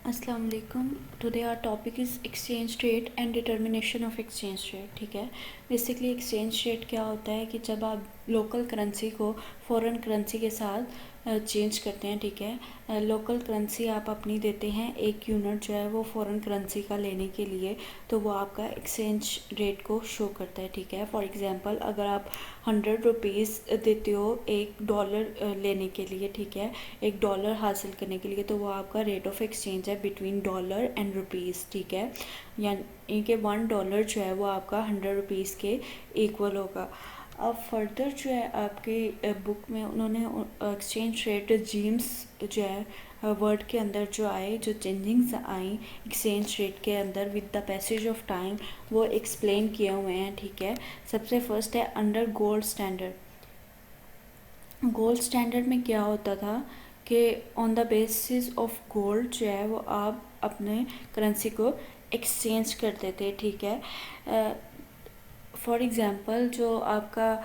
अस्सलाम वालेकुम। Today our topic is exchange rate and determination of exchange rate. ठीक है, बेसिकली एक्सचेंज रेट क्या होता है कि जब आप लोकल करेंसी को फॉरेन करेंसी के साथ चेंज करते हैं। ठीक है, लोकल करेंसी आप अपनी देते हैं, एक यूनिट जो है वो फॉरेन करेंसी का लेने के लिए, तो वो आपका एक्सचेंज रेट को शो करता है। ठीक है, फॉर एग्जांपल अगर आप 100 रुपीज़ देते हो $1 लेने के लिए, ठीक है, $1 हासिल करने के लिए, तो वो आपका रेट ऑफ एक्सचेंज है बिटवीन डॉलर एंड रुपीज़। ठीक है, यानी कि $1 जो है वो आपका 100 रुपीज़ के इक्वल होगा। अब फर्दर जो है आपके बुक में उन्होंने एक्सचेंज रेट जीम्स जो है वर्ड के अंदर जो आए, जो चेंजिंग्स आई एक्सचेंज रेट के अंदर with the passage of time, वो एक्सप्लेन किए हुए हैं। ठीक है, सबसे फर्स्ट है under gold standard. Gold standard में क्या होता था कि on the basis of gold जो है वो आप अपने करेंसी को एक्सचेंज करते थे। ठीक है, फॉर एग्ज़ाम्पल जो आपका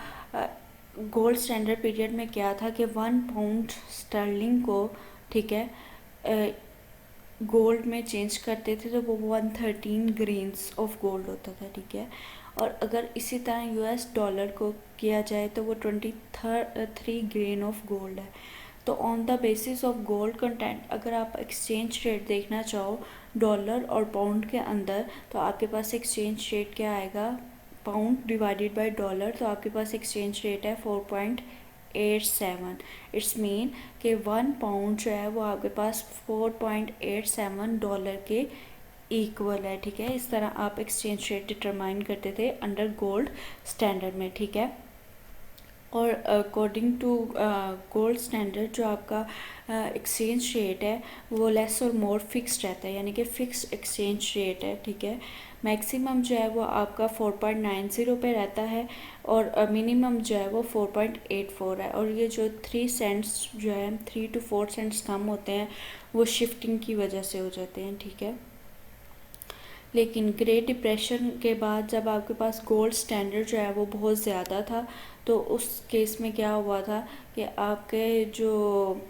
गोल्ड स्टैंडर्ड पीरियड में क्या था कि 1 पाउंड स्टर्लिंग को, ठीक है, गोल्ड में चेंज करते थे तो वो 113 ग्रेन्स ऑफ गोल्ड होता था। ठीक है, और अगर इसी तरह यूएस डॉलर को किया जाए तो वो 23 ग्रेन ऑफ गोल्ड है। तो on the basis of gold content अगर आप एक्सचेंज रेट देखना चाहो डॉलर और पाउंड के अंदर, तो आपके पास एक्सचेंज रेट क्या आएगा, पाउंड डिवाइडेड बाय डॉलर, तो आपके पास एक्सचेंज रेट है 4.87। इट्स मीन कि 1 पाउंड जो है वो आपके पास $4.87 के इक्वल है। ठीक है, इस तरह आप एक्सचेंज रेट डिटरमाइन करते थे अंडर गोल्ड स्टैंडर्ड में। ठीक है, और अकॉर्डिंग टू गोल्ड स्टैंडर्ड जो आपका एक्सचेंज रेट है वो लेस और मोर फिक्स्ड रहता है, यानी कि फिक्स एक्सचेंज रेट है। ठीक है, मैक्सिमम जो है वो आपका 4.90 पे रहता है और मिनिमम जो है वो 4.84 है, और ये जो 3 सेंट्स जो है 3 to 4 सेंट्स कम होते हैं वो शिफ्टिंग की वजह से हो जाते हैं। ठीक है, लेकिन ग्रेट डिप्रेशन के बाद जब आपके पास गोल्ड स्टैंडर्ड जो है वो बहुत ज़्यादा था, तो उस केस में क्या हुआ था कि आपके जो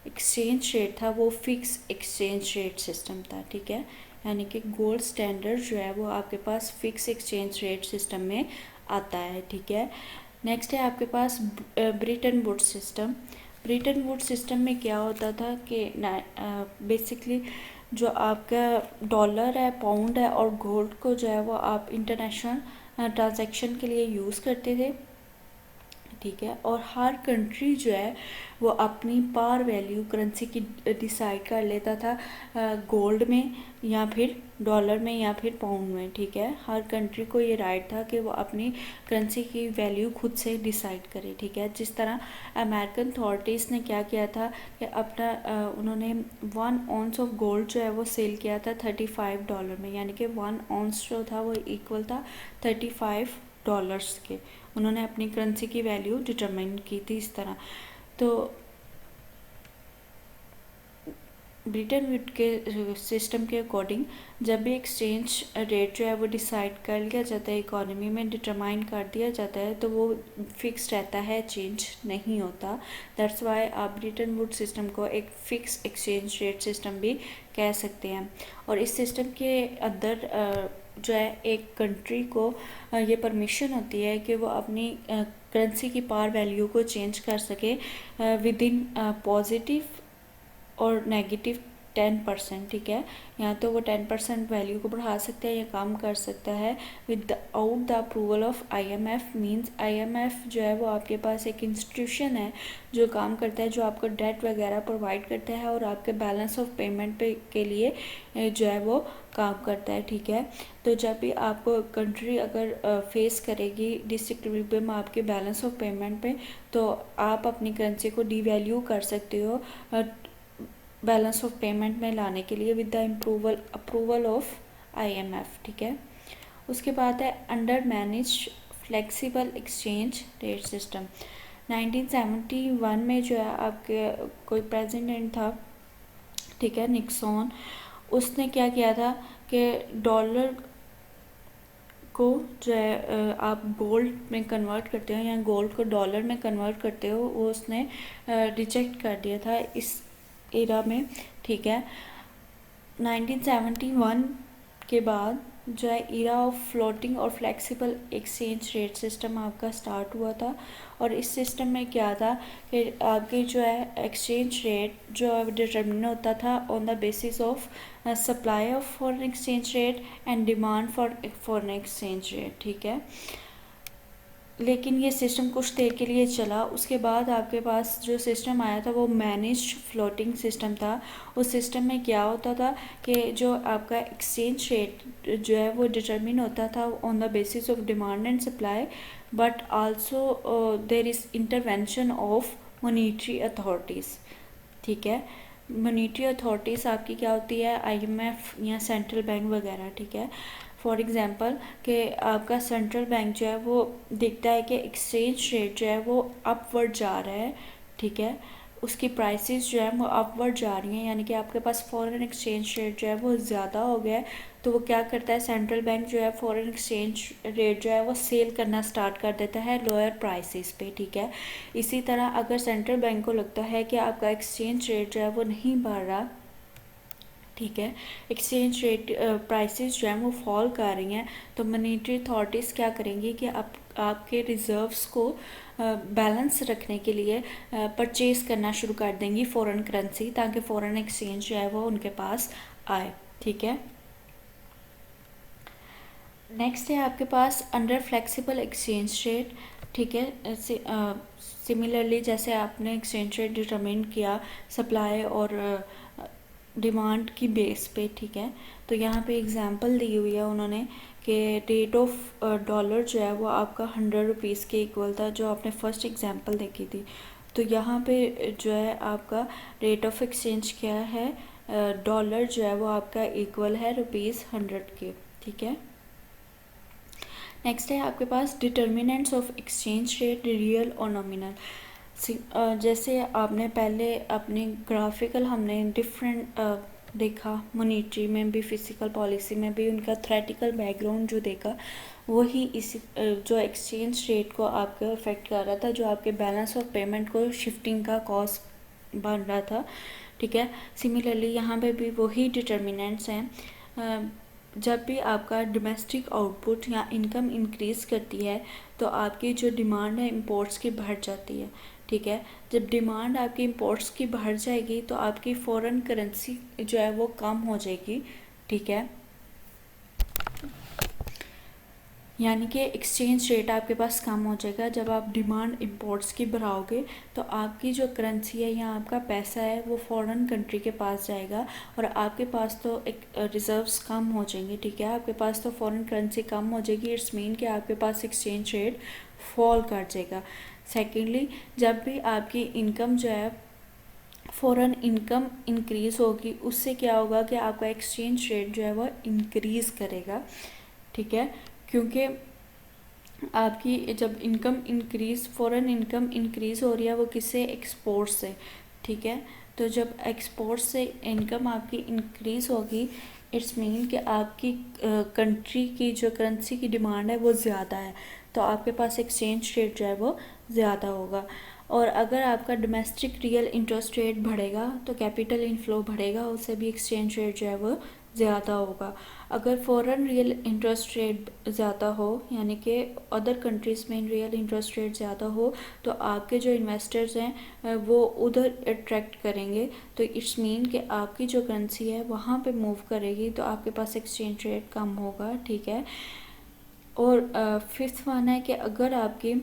एक्सचेंज रेट था वो फिक्स एक्सचेंज रेट सिस्टम था। ठीक है, यानी कि गोल्ड स्टैंडर्ड जो है वो आपके पास फिक्स एक्सचेंज रेट सिस्टम में आता है। ठीक है, नेक्स्ट है आपके पास Bretton Woods system. Bretton Woods system में क्या होता था कि बेसिकली जो आपका डॉलर है, पाउंड है और गोल्ड को जो है वो आप इंटरनेशनल ट्रांजैक्शन के लिए यूज़ करते थे। ठीक है, और हर कंट्री जो है वो अपनी पार वैल्यू करेंसी की डिसाइड कर लेता था गोल्ड में या फिर डॉलर में या फिर पाउंड में। ठीक है, हर कंट्री को ये राइट था कि वो अपनी करेंसी की वैल्यू खुद से डिसाइड करे। ठीक है, जिस तरह अमेरिकन अथॉरिटीज़ ने क्या किया था कि अपना उन्होंने 1 औंस ऑफ गोल्ड जो है वो सेल किया था $35 में, यानी कि 1 औंस जो था वो इक्वल था $35 के। उन्होंने अपनी करेंसी की वैल्यू डिटरमाइन की थी इस तरह। तो ब्रिटन वुड के सिस्टम के अकॉर्डिंग जब भी एक्सचेंज रेट जो है वो डिसाइड कर लिया जाता है, इकोनॉमी में डिटरमाइन कर दिया जाता है, तो वो फिक्स रहता है, चेंज नहीं होता। दैट्स वाई आप ब्रिटन वुड सिस्टम को एक फिक्स एक्सचेंज रेट सिस्टम भी कह सकते हैं। और इस सिस्टम के अंदर जो है एक कंट्री को ये परमिशन होती है कि वो अपनी करेंसी की पार वैल्यू को चेंज कर सके विद इन पॉजिटिव और नेगेटिव 10%। ठीक है, या तो वो 10% वैल्यू को बढ़ा सकता है या कम कर सकता है without the approval of IMF। Means IMF जो है वो आपके पास एक इंस्टीट्यूशन है जो काम करता है, जो आपको डेट वगैरह प्रोवाइड करता है और आपके बैलेंस ऑफ पेमेंट पे के लिए जो है वो काम करता है। ठीक है, तो जब भी आपको कंट्री अगर फेस करेगी डिसइक्विलिब्रियम आपके बैलेंस ऑफ पेमेंट पे, तो आप अपनी करेंसी को डीवैल्यू कर सकते हो बैलेंस ऑफ पेमेंट में लाने के लिए with the approval of IMF। ठीक है, उसके बाद है under manage flexible exchange rate system. 1971 में जो है आपके कोई प्रेसिडेंट था, ठीक है, निक्सॉन, उसने क्या किया था कि डॉलर को जो है आप गोल्ड में कन्वर्ट करते हो या गोल्ड को डॉलर में कन्वर्ट करते हो, वो उसने रिजेक्ट कर दिया था इस एरा में, ठीक है। 1971 के बाद जो है इरा ऑफ फ्लोटिंग और फ्लेक्सिबल एक्सचेंज रेट सिस्टम आपका स्टार्ट हुआ था। और इस सिस्टम में क्या था कि आपके जो है एक्सचेंज रेट जो है डिटरमिन होता था on the basis of supply of foreign exchange rate and demand for foreign exchange rate, ठीक है। लेकिन ये सिस्टम कुछ देर के लिए चला, उसके बाद आपके पास जो सिस्टम आया था वो मैनेज्ड फ्लोटिंग सिस्टम था। उस सिस्टम में क्या होता था कि जो आपका एक्सचेंज रेट जो है वो डिटरमिन होता था on the basis of demand and supply, but also there is intervention of monetary authorities, ठीक है। मॉनेटरी अथॉरिटीज़ आपकी क्या होती है, आईएमएफ या सेंट्रल बैंक वगैरह, ठीक है। फॉर एग्ज़ाम्पल कि आपका सेंट्रल बैंक जो है वो देखता है कि एक्सचेंज रेट जो है वो अपवर्ड जा रहा है, ठीक है, उसकी प्राइसेस जो है वो अपवर्ड जा रही हैं, यानी कि आपके पास फॉरेन एक्सचेंज रेट जो है वो ज़्यादा हो गया है, तो वो क्या करता है, सेंट्रल बैंक जो है फॉरेन एक्सचेंज रेट जो है वो सेल करना स्टार्ट कर देता है लोअर प्राइसेस पे, ठीक है। इसी तरह अगर सेंट्रल बैंक को लगता है कि आपका एक्सचेंज रेट जो है वो नहीं बढ़ रहा, ठीक है, एक्सचेंज रेट प्राइसेस जो है वो फॉल कर रही हैं, तो मॉनेटरी अथॉरिटीज़ क्या करेंगी कि आपके रिज़र्व्स को बैलेंस रखने के लिए परचेज़ करना शुरू कर देंगी फ़ॉरेन करेंसी, ताकि फ़ॉरेन एक्सचेंज जो है वो उनके पास आए, ठीक है। नेक्स्ट है आपके पास अंडर फ्लेक्सिबल एक्सचेंज रेट, ठीक है। सिमिलरली जैसे आपने एक्सचेंज रेट डिटरमिन किया सप्लाई और डिमांड की बेस पे, ठीक है, तो यहाँ पे एग्जांपल दी हुई है उन्होंने कि रेट ऑफ डॉलर जो है वो आपका 100 रुपीज़ के इक्वल था, जो आपने फर्स्ट एग्जांपल देखी थी। तो यहाँ पे जो है आपका रेट ऑफ एक्सचेंज क्या है, डॉलर जो है वो आपका इक्वल है ₹100 के, ठीक है। नेक्स्ट है आपके पास determinants of exchange rate, real और नॉमिनल। जैसे आपने पहले अपने ग्राफिकल हमने डिफरेंट देखा, मॉनेटरी में भी फिजिकल पॉलिसी में भी उनका थ्योरेटिकल बैकग्राउंड जो देखा, वही इसी जो एक्सचेंज रेट को आपको अफेक्ट कर रहा था, जो आपके बैलेंस ऑफ पेमेंट को शिफ्टिंग का कॉस्ट बन रहा था, ठीक है। सिमिलरली यहाँ पे भी वही डिटर्मिनेंट्स हैं। जब भी आपका डोमेस्टिक आउटपुट या इनकम इंक्रीज़ करती है तो आपकी जो डिमांड है इंपोर्ट्स की बढ़ जाती है, ठीक है। जब डिमांड आपकी इंपोर्ट्स की बढ़ जाएगी तो आपकी फॉरेन करेंसी जो है वो कम हो जाएगी, ठीक है। यानी कि एक्सचेंज रेट आपके पास कम हो जाएगा। जब आप डिमांड इंपोर्ट्स की बढ़ाओगे तो आपकी जो करेंसी है या आपका पैसा है वो फॉरेन कंट्री के पास जाएगा और आपके पास तो एक रिजर्व्स कम हो जाएंगे, ठीक है। आपके पास तो फॉरेन करेंसी कम हो जाएगी, इट्स मीन कि आपके पास एक्सचेंज रेट फॉल कर जाएगा। सेकेंडली, जब भी आपकी इनकम जो है फॉरेन इनकम इंक्रीज़ होगी, उससे क्या होगा कि आपका एक्सचेंज रेट जो है वो इंक्रीज़ करेगा, ठीक है। क्योंकि आपकी जब income increase, foreign income increase हो रही है वो किससे, एक्सपोर्ट से, ठीक है। तो जब एक्सपोर्ट से इनकम आपकी इंक्रीज़ होगी, इट्स मीन कि आपकी कंट्री की जो करेंसी की डिमांड है वो ज़्यादा है, तो आपके पास एक्सचेंज रेट जो है वो ज़्यादा होगा। और अगर आपका डोमेस्टिक रियल इंटरेस्ट रेट बढ़ेगा तो कैपिटल इनफ्लो बढ़ेगा, उससे भी एक्सचेंज रेट जो है वो ज़्यादा होगा। अगर फॉरेन रियल इंटरेस्ट रेट ज़्यादा हो, यानी कि अदर कंट्रीज़ में रियल इंटरेस्ट रेट ज़्यादा हो, तो आपके जो इन्वेस्टर्स हैं वो उधर अट्रैक्ट करेंगे, तो इट्स मीन कि आपकी जो करेंसी है वहाँ पे मूव करेगी, तो आपके पास एक्सचेंज रेट कम होगा, ठीक है। और फिफ्थ वन है कि अगर आपकी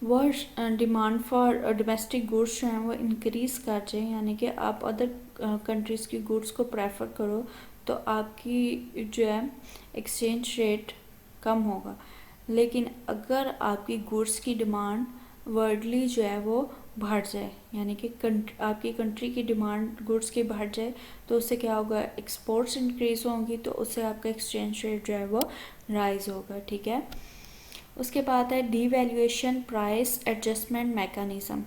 वह डिमांड फॉर डोमेस्टिक गुड्स जो हैं वो इंक्रीज़ कर जाए, यानी कि आप अदर कंट्रीज़ की गुड्स को प्रेफर करो, तो आपकी जो है एक्सचेंज रेट कम होगा। लेकिन अगर आपकी गुड्स की डिमांड वर्ल्डली जो है वो बढ़ जाए, यानी कि आपकी कंट्री की डिमांड गुड्स की बढ़ जाए, तो उससे क्या होगा, एक्सपोर्ट्स इंक्रीज़ होंगी, तो उससे आपका एक्सचेंज रेट जो है वो राइज होगा, ठीक है। उसके बाद है डीवैल्यूएशन प्राइस एडजस्टमेंट मैकेनिज़्म।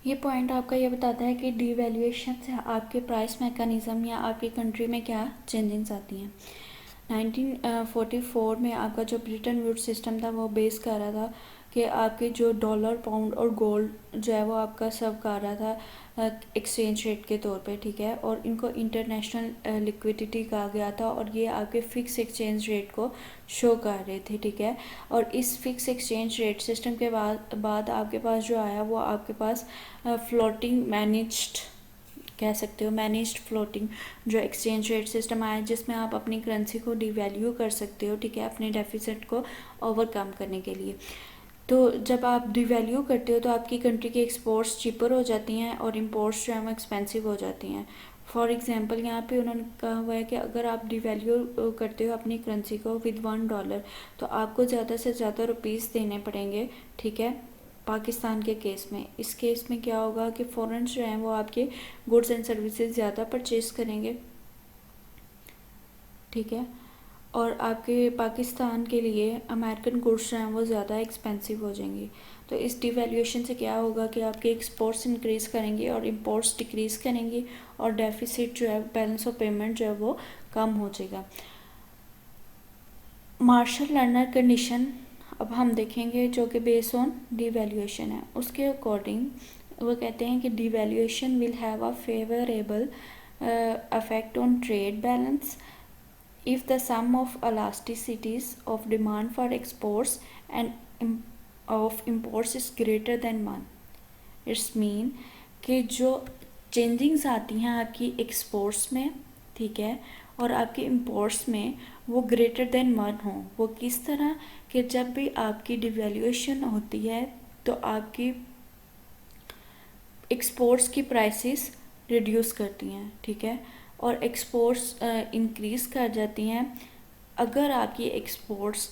ये पॉइंट आपका ये बताता है कि डीवैल्यूएशन से आपके प्राइस मैकेनिज़्म या आपकी कंट्री में क्या चेंजेस आती हैं। 1944 में आपका जो ब्रिटन वुड सिस्टम था वो बेस कर रहा था कि आपके जो डॉलर, पाउंड और गोल्ड जो है वो आपका सर्व कर रहा था एक्सचेंज रेट के तौर पे, ठीक है, और इनको इंटरनेशनल लिक्विडिटी कहा गया था, और ये आपके फ़िक्स एक्सचेंज रेट को शो कर रहे थे, ठीक है। और इस फिक्स एक्सचेंज रेट सिस्टम के बाद आपके पास जो आया वो आपके पास फ्लोटिंग मैनेज्ड कह सकते हो, मैनेज्ड फ्लोटिंग जो एक्सचेंज रेट सिस्टम आया, जिसमें आप अपनी करेंसी को डिवैल्यू कर सकते हो, ठीक है, अपने डेफिसिट को ओवरकम करने के लिए। तो जब आप डिवैल्यू करते हो तो आपकी कंट्री की एक्सपोर्ट्स चीपर हो जाती हैं और इम्पोर्ट्स जो है वो एक्सपेंसिव हो जाती हैं। फॉर एग्जांपल यहाँ पे उन्होंने कहा हुआ है कि अगर आप डिवैल्यू करते हो अपनी करेंसी को विद $1, तो आपको ज़्यादा से ज़्यादा रुपीज़ देने पड़ेंगे, ठीक है, पाकिस्तान के केस में। इस केस में क्या होगा कि फॉरेन जो हैं वो आपके गुड्स एंड सर्विसेज ज़्यादा परचेज करेंगे, ठीक है, और आपके पाकिस्तान के लिए अमेरिकन गुड्स जो हैं वो ज़्यादा एक्सपेंसिव हो जाएंगी। तो इस डिवैल्यूएशन से क्या होगा कि आपके एक्सपोर्ट्स इंक्रीज़ करेंगे और इंपोर्ट्स डिक्रीज़ करेंगी, और डेफिसिट जो है, बैलेंस ऑफ पेमेंट जो है वो कम हो जाएगा। मार्शल लर्नर कंडीशन अब हम देखेंगे जो कि बेस ऑन डिवैल्यूएशन है। उसके अकॉर्डिंग वो कहते हैं कि devaluation will have a favourable affect on trade balance if the sum of elasticities of demand for exports and of imports is greater than 1, it's mean कि जो चेंजिंग्स आती हैं आपकी एक्सपोर्ट्स में, ठीक है, और आपके इंपोर्ट्स में वो ग्रेटर देन 1 हो। वो किस तरह कि जब भी आपकी डिवैल्यूएशन होती है तो आपकी एक्सपोर्ट्स की प्राइसेस रिड्यूस करती हैं, ठीक है, और एक्सपोर्ट्स इंक्रीज़ कर जाती हैं अगर आपकी एक्सपोर्ट्स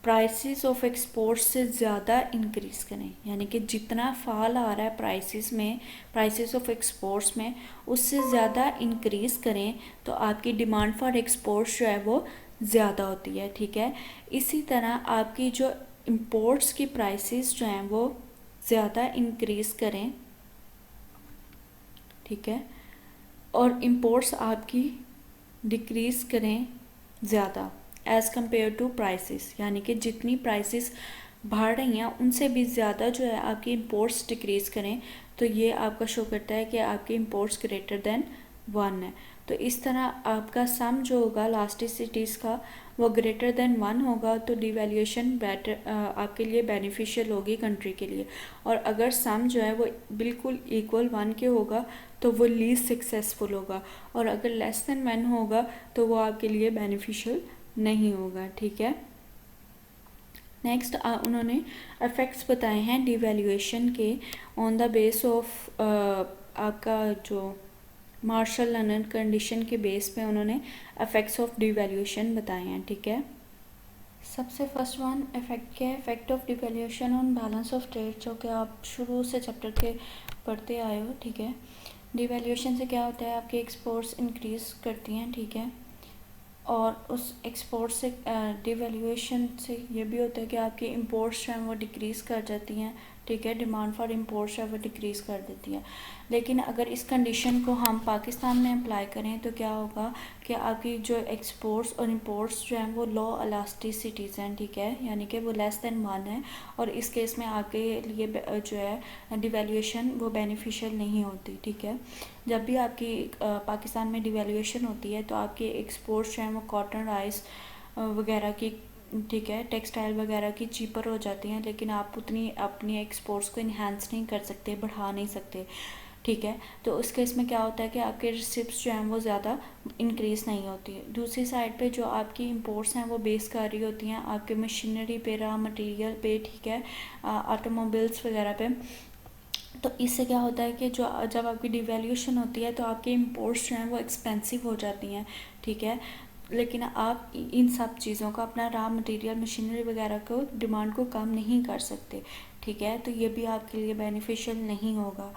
प्राइसेस ऑफ एक्सपोर्ट्स से ज़्यादा इंक्रीज़ करें, यानी कि जितना फॉल आ रहा है प्राइसेस में, प्राइसेस ऑफ एक्सपोर्ट्स में, उससे ज़्यादा इंक्रीज़ करें तो आपकी डिमांड फॉर एक्सपोर्ट्स जो है वो ज़्यादा होती है, ठीक है। इसी तरह आपकी जो इंपोर्ट्स की प्राइसेस जो हैं वो ज़्यादा इंक्रीज़ करें, ठीक है, और इंपोर्ट्स आपकी डिक्रीज़ करें ज़्यादा एज़ कम्पेयर टू प्राइसेस, यानी कि जितनी प्राइसेस बढ़ रही हैं उनसे भी ज़्यादा जो है आपकी इंपोर्ट्स डिक्रीज़ करें, तो ये आपका शो करता है कि आपकी इंपोर्ट्स ग्रेटर देन 1 है। तो इस तरह आपका सम जो होगा इलास्टिसिटीज़ का वो ग्रेटर देन 1 होगा, तो डिवैल्यूएशन बेटर आपके लिए बेनिफिशियल होगी कंट्री के लिए। और अगर सम जो है वो बिल्कुल इक्वल 1 के होगा तो वो लीस्ट सक्सेसफुल होगा, और अगर लेस देन 1 होगा तो वो आपके लिए बेनिफिशियल नहीं होगा, ठीक है। नेक्स्ट उन्होंने इफ़ेक्ट्स बताए हैं डिवैल्यूएशन के ऑन द बेस ऑफ आपका जो मार्शल लर्नर कंडीशन के बेस पे उन्होंने इफ़ेक्ट्स ऑफ डिवैल्यूएशन बताए हैं, ठीक है। सबसे फर्स्ट वन इफेक्ट क्या है, effect of devaluation on balance of trade, जो कि आप शुरू से चैप्टर के पढ़ते आए हो, ठीक है। डिवैल्यूएशन से क्या होता है, आपके एक्सपोर्ट्स इंक्रीज़ करती हैं, ठीक है, और उस एक्सपोर्ट से डिवैल्यूएशन से ये भी होता है कि आपकी इंपोर्ट्स जो हैं वो डिक्रीज़ कर जाती हैं, ठीक है, डिमांड फॉर इंपोर्ट्स जो है वो डिक्रीज़ कर देती है। लेकिन अगर इस कंडीशन को हम पाकिस्तान में अप्लाई करें तो क्या होगा कि आपकी जो एक्सपोर्ट्स और इंपोर्ट्स जो हैं वो लो इलास्टिसिटीज़ हैं, ठीक है, यानी कि वो लेस देन 1 है, और इस केस में आपके लिए जो है डिवैल्यूएशन वो बेनिफिशियल नहीं होती, ठीक है। जब भी आपकी पाकिस्तान में डिवैल्यूएशन होती है तो आपके एक्सपोर्ट्स जो हैं वो कॉटन, राइस वगैरह की, ठीक है, टेक्सटाइल वगैरह की चीपर हो जाती हैं, लेकिन आप उतनी अपनी एक्सपोर्ट्स को इन्हांस नहीं कर सकते, बढ़ा नहीं सकते, ठीक है। तो उस केस में क्या होता है कि आपके रिसिप्ट्स जो हैं वो ज़्यादा इंक्रीज़ नहीं होती है। दूसरी साइड पे जो आपकी इंपोर्ट्स हैं वो बेस कर रही होती हैं आपके मशीनरी पे, रॉ मटेरियल पे, ठीक है, ऑटोमोबाइल्स वगैरह पे। तो इससे क्या होता है कि जो जब आपकी डिवैल्यूएशन होती है तो आपके इंपोर्ट्स जो हैं वो एक्सपेंसिव हो जाती हैं, ठीक है, लेकिन आप इन सब चीज़ों का अपना रॉ मटेरियल, मशीनरी वगैरह को डिमांड को कम नहीं कर सकते, ठीक है। तो ये भी आपके लिए बेनिफिशियल नहीं होगा,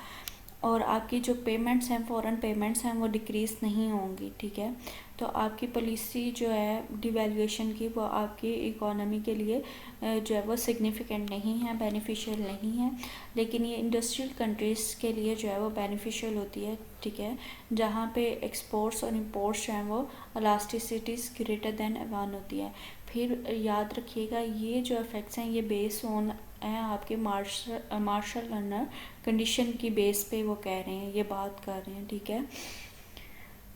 और आपकी जो पेमेंट्स हैं, फॉरेन पेमेंट्स हैं, वो डिक्रीज़ नहीं होंगी, ठीक है। तो आपकी पॉलिसी जो है डिवैल्यूएशन की वो आपकी इकोनॉमी के लिए जो है वो सिग्निफिकेंट नहीं है, बेनिफिशियल नहीं है, लेकिन ये इंडस्ट्रियल कंट्रीज़ के लिए जो है वो बेनिफिशियल होती है, ठीक है, जहाँ पे एक्सपोर्ट्स और इंपोर्ट्स जो हैं वो इलास्टिसिटीज़ ग्रेटर देन 1 होती है। फिर याद रखिएगा ये जो इफ़ेक्ट्स हैं ये बेस ऑन है आपके मार्शल लर्नर कंडीशन की बेस पे वो कह रहे हैं, ये बात कर रहे हैं, ठीक है,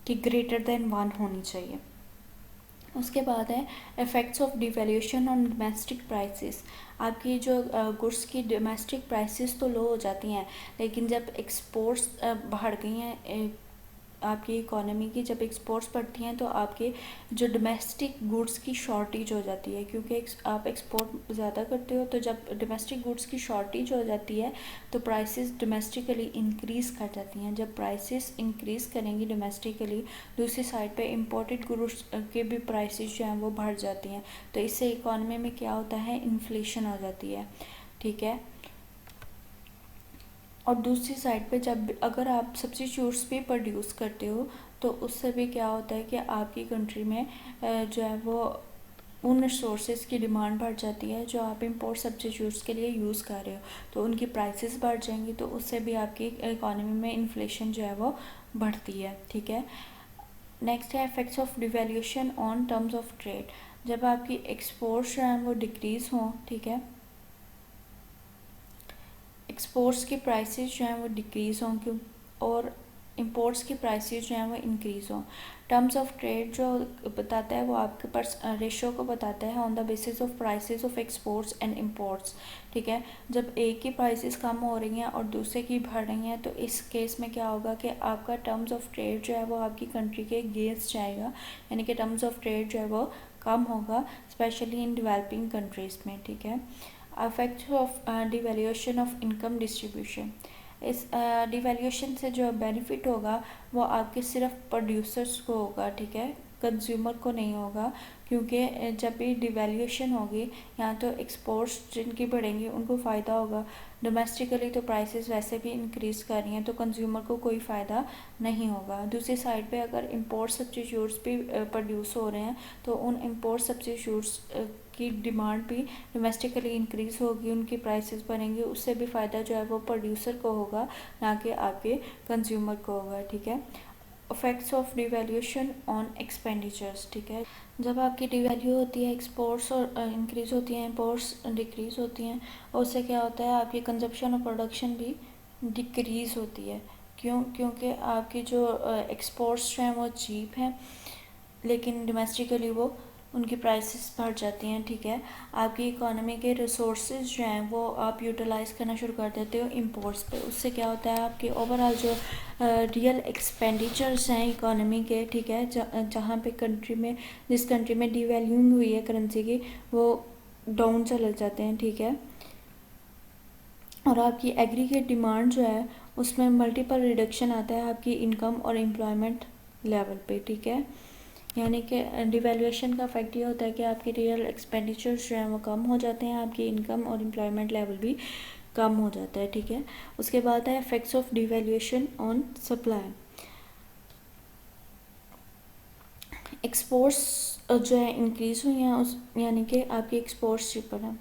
कि ग्रेटर देन 1 होनी चाहिए। उसके बाद है effects of devaluation on domestic prices. आपकी जो गुड्स की डोमेस्टिक प्राइसेस तो लो हो जाती हैं, लेकिन जब एक्सपोर्ट्स बढ़ गई हैं आपकी इकोनॉमी की, जब एक्सपोर्ट्स बढ़ती हैं तो आपके जो डोमेस्टिक गुड्स की शॉर्टेज हो जाती है, क्योंकि आप एक्सपोर्ट ज़्यादा करते हो, तो जब डोमेस्टिक गुड्स की शॉर्टेज हो जाती है तो प्राइसेस डोमेस्टिकली इंक्रीज़ कर जाती हैं। जब प्राइसेस इंक्रीज़ करेंगी डोमेस्टिकली, दूसरी साइड पे इंपोर्टेड गुड्स के भी प्राइसेस जो हैं वो बढ़ जाती हैं, तो इससे इकोनॉमी में क्या होता है, इन्फ्लेशन हो जाती है, ठीक है। और दूसरी साइड पे जब अगर आप सब्स्टिट्यूट्स भी प्रोड्यूस करते हो तो उससे भी क्या होता है कि आपकी कंट्री में जो है वो उन रिसोर्सेज की डिमांड बढ़ जाती है जो आप इंपोर्ट सब्स्टिट्यूट्स के लिए यूज़ कर रहे हो, तो उनकी प्राइसेस बढ़ जाएंगी, तो उससे भी आपकी इकोनॉमी में इन्फ्लेशन जो है वो बढ़ती है, ठीक है। नेक्स्ट है effects of devaluation on terms of trade. जब आपकी एक्सपोर्ट्स जो हैं वो डिक्रीज़ हों, ठीक है, एक्सपोर्ट्स की प्राइसेस जो हैं वो डिक्रीज़ हों, क्यों, और इंपोर्ट्स की प्राइसेस जो हैं वो इंक्रीज़ हों। टर्म्स ऑफ ट्रेड जो बताता है वो आपके पास रेशो को बताता है on the basis of prices of exports and imports, ठीक है। जब एक की प्राइसेस कम हो रही हैं और दूसरे की बढ़ रही हैं, तो इस केस में क्या होगा कि आपका टर्म्स ऑफ ट्रेड जो है वो आपकी कंट्री के अगेंस्ट जाएगा, यानी कि टर्म्स ऑफ ट्रेड जो है वो कम होगा, स्पेशली इन डेवलपिंग कंट्रीज़ में, ठीक है। Effect of devaluation of income distribution. इस डिवैल्यूएशन से जो बेनिफिट होगा वो आपके सिर्फ प्रोड्यूसर्स को होगा, ठीक है, कंज्यूमर को नहीं होगा, क्योंकि जब भी डिवैल्यूएशन होगी या तो एक्सपोर्ट्स जिनकी बढ़ेंगी उनको फ़ायदा होगा, डोमेस्टिकली तो प्राइसेस वैसे भी इंक्रीज़ कर रही हैं, तो कंज्यूमर को कोई फ़ायदा नहीं होगा। दूसरी साइड पे अगर इंपोर्ट सब्स्टिट्यूट्स भी प्रोड्यूस हो रहे हैं तो उन इंपोर्ट सब्स्टिट्यूट्स की डिमांड भी डोमेस्टिकली इंक्रीज़ होगी, उनकी प्राइसेस बढ़ेंगी, उससे भी फ़ायदा जो है वो प्रोड्यूसर को होगा, ना कि आपके कंज्यूमर को होगा, ठीक है। Effects of devaluation on expenditures, ठीक है। जब आपकी डिवैल्यू होती है, एक्सपोर्ट्स और इंक्रीज़ होती हैं, इंपोर्ट्स डिक्रीज़ होती हैं, और उससे क्या होता है आपकी कंजप्शन और प्रोडक्शन भी डिक्रीज़ होती है। क्योंकि आपकी जो एक्सपोर्ट्स जो हैं वो चीप हैं, लेकिन डोमेस्टिकली वो उनकी प्राइसेस बढ़ जाती हैं, ठीक है। आपकी इकोनॉमी के रिसोर्सेज जो हैं वो आप यूटिलाइज़ करना शुरू कर देते हो इंपोर्ट्स पे, उससे क्या होता है आपके ओवरऑल जो रियल एक्सपेंडिचर्स हैं इकोनॉमी के, ठीक है, जहाँ पे कंट्री में, जिस कंट्री में डिवैल्यूइंग हुई है करेंसी की, वो डाउन चले जाते हैं, ठीक है। और आपकी एग्रीगेट डिमांड जो है उसमें मल्टीपल रिडक्शन आता है आपकी इनकम और एम्प्लॉयमेंट लेवल पे, ठीक है। यानी कि डिवैल्यूएशन का इफेक्ट ये होता है कि आपके रियल एक्सपेंडिचर्स जो हैं वो कम हो जाते हैं, आपकी इनकम और एम्प्लॉयमेंट लेवल भी कम हो जाता है, ठीक है। उसके बाद है effects of devaluation on supply. Exports जो है इंक्रीज़ हुई हैं, उस यानी कि आपकी एक्सपोर्ट्स चीपर हैं,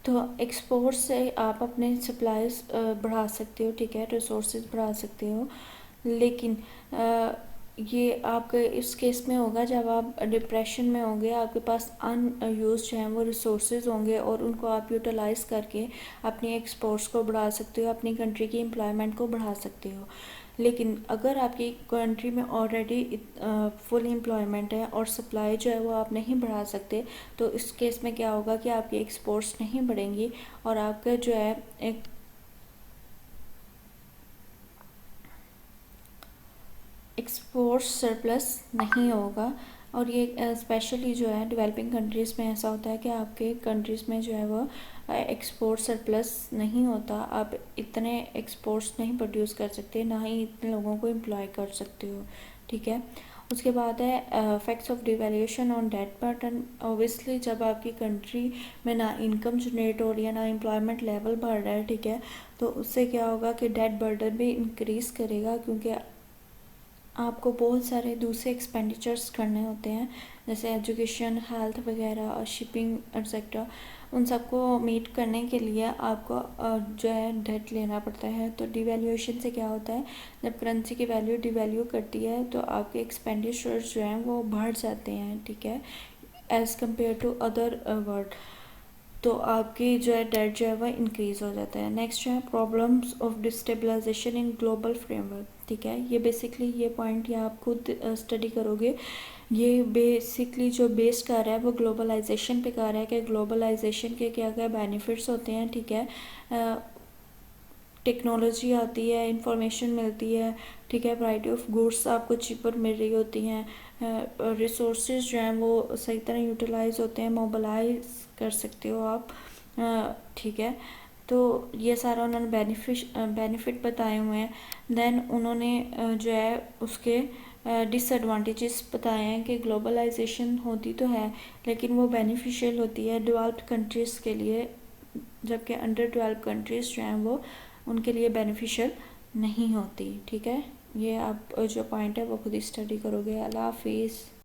तो एक्सपोर्ट से आप अपने सप्लाईज बढ़ा सकते हो, ठीक है, रिसोर्सेज बढ़ा सकते हो, लेकिन ये आपके इस केस में होगा जब आप डिप्रेशन में होंगे, आपके पास अनयूज जो हैं वो रिसोर्सेज होंगे और उनको आप यूटिलाइज़ करके अपनी एक्सपोर्ट्स को बढ़ा सकते हो, अपनी कंट्री की एम्प्लॉयमेंट को बढ़ा सकते हो। लेकिन अगर आपकी कंट्री में ऑलरेडी फुल एम्प्लॉयमेंट है और सप्लाई जो है वो आप नहीं बढ़ा सकते, तो इस केस में क्या होगा कि आपकी एक्सपोर्ट्स नहीं बढ़ेंगी और आपका जो है एक एक्सपोर्ट्स सरप्लस नहीं होगा। और ये स्पेशली जो है डेवलपिंग कंट्रीज़ में ऐसा होता है कि आपके कंट्रीज़ में जो है वो एक्सपोर्ट सरप्लस नहीं होता, आप इतने एक्सपोर्ट्स नहीं प्रोड्यूस कर सकते, ना ही इतने लोगों को एम्प्लॉय कर सकते हो, ठीक है। उसके बाद है effects of devaluation on debt burden. Obviously जब आपकी कंट्री में ना इनकम जनरेट हो रही है, ना एम्प्लॉयमेंट लेवल बढ़ रहा है, ठीक है, तो उससे क्या होगा कि डेट बर्डन भी इंक्रीज़ करेगा, क्योंकि आपको बहुत सारे दूसरे एक्सपेंडिचर्स करने होते हैं, जैसे एजुकेशन, हेल्थ वगैरह और शिपिंग एक्सेट्रा, उन सबको मीट करने के लिए आपको जो है डेट लेना पड़ता है। तो डिवैल्यूएशन से क्या होता है, जब करेंसी की वैल्यू डिवैल्यू करती है तो आपके एक्सपेंडिचर्स जो हैं वो बढ़ जाते हैं, ठीक है, as compare to other world, तो आपकी जो है डेट जो है वह इंक्रीज़ हो जाता है। नेक्स्ट जो है problems of destabilisation in global framework, ठीक है। ये बेसिकली ये पॉइंट ये आप खुद स्टडी करोगे। ये बेसिकली जो बेस कर रहा है वो ग्लोबलाइजेशन पे कर रहा है कि ग्लोबलाइजेशन के क्या क्या बेनिफिट्स होते हैं, ठीक है। टेक्नोलॉजी आती है, इंफॉर्मेशन मिलती है, ठीक है। वैरायटी ऑफ गुड्स आपको चीपर मिल रही होती हैं, रिसोर्सेज जो हैं वो सही तरह यूटिलाइज होते हैं, मोबिलाइज कर सकते हो आप, ठीक है। तो ये सारा उन्होंने बेनिफिट बताए हुए हैं। देन उन्होंने जो है उसके डिसएडवांटेजेस बताए हैं कि ग्लोबलाइजेशन होती तो है लेकिन वो बेनिफिशियल होती है डेवलप्ड कंट्रीज़ के लिए, जबकि अंडर डेवलप्ड कंट्रीज़ जो हैं वो उनके लिए बेनिफिशियल नहीं होती, ठीक है। ये आप जो पॉइंट है वो खुद ही स्टडी करोगे। अल्लाह हाफिज़।